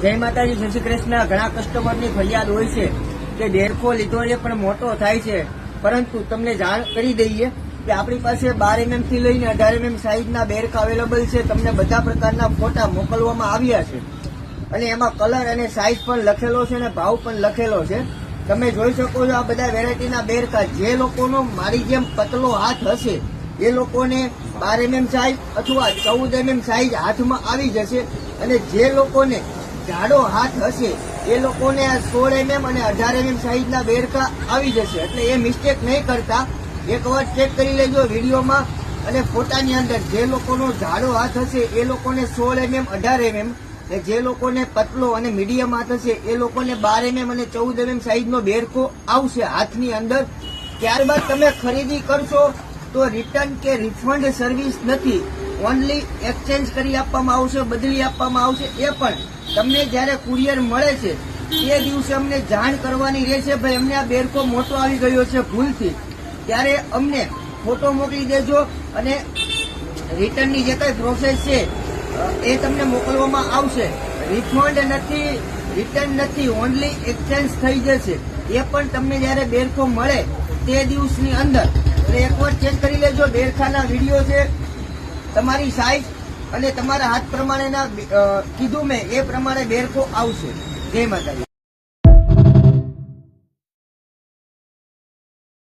જય માતાજી, જય શ્રી કૃષ્ણ। ઘણા કસ્ટમરની ફરિયાદ હોય છે કે બેરખો લીધો છે પણ મોટો થાય છે, પરંતુ તમને જાણ કરી દઈએ કે આપણી પાસે 12 mm થી લઈને 18 mm સાઈઝના બેરખા અવેલેબલ છે। તમને બધા પ્રકારના ફોટા મોકલવામાં આવ્યા છે અને એમાં કલર અને સાઈઝ પણ લખેલો છે અને ભાવ પણ લખેલો છે। તમે જોઈ શકો છો આ બધા વેરાયટીના બેરખા। જે લોકોનો મારી જેમ પતલો હાથ હશે એ લોકોને 12 mm સાઈઝ અથવા 14 mm સાઈઝ હાથમાં આવી જશે, અને જે લોકોને જાડો હાથ હશે એ લોકોને 16 mm અને 18 mm સાઈઝના બેરખા આવી જશે। એટલે એ મિસ્ટેક નહીં કરતા, એકવાર ચેક કરી લેજો વિડીયોમાં અને ફોટાની અંદર। જે લોકોનો જાડો હાથ હશે એ લોકોને 16 mm 18 mm, જે લોકોને પતલો અને મીડિયમ હાથ હશે એ લોકોને 12 mm અને 14 mm સાઈઝનો બેરખો આવશે હાથની અંદર। ત્યારબાદ તમે ખરીદી કરશો તો રિટર્ન કે રિફંડ સર્વિસ નથી, ઓનલી એક્સચેન્જ કરી આપવામાં આવશે, બદલી આપવામાં આવશે। એ પણ તમને જયારે કુરિયર મળે છે એ દિવસે અમને જાણ કરવાની રહેશે, ભાઈ અમને આ બેરખો મોટો આવી ગયો છે ભૂલથી, ત્યારે અમને ફોટો મોકલી દેજો અને રિટર્નની જે કઈ પ્રોસેસ છે એ તમને મોકલવામાં આવશે। રિફંડ નથી, રિટર્ન નથી, ઓનલી એક્સચેન્જ થઈ જશે। એ પણ તમને જયારે બેરખો મળે તે દિવસની અંદર। એટલે એકવાર ચેક કરી લેજો, બેરખાના વિડીયો છે, તમારી સાઈઝ અને તમારા હાથ પ્રમાણેના કીધું મેં એ પ્રમાણે બેરખો આવશે। જય માતાજી।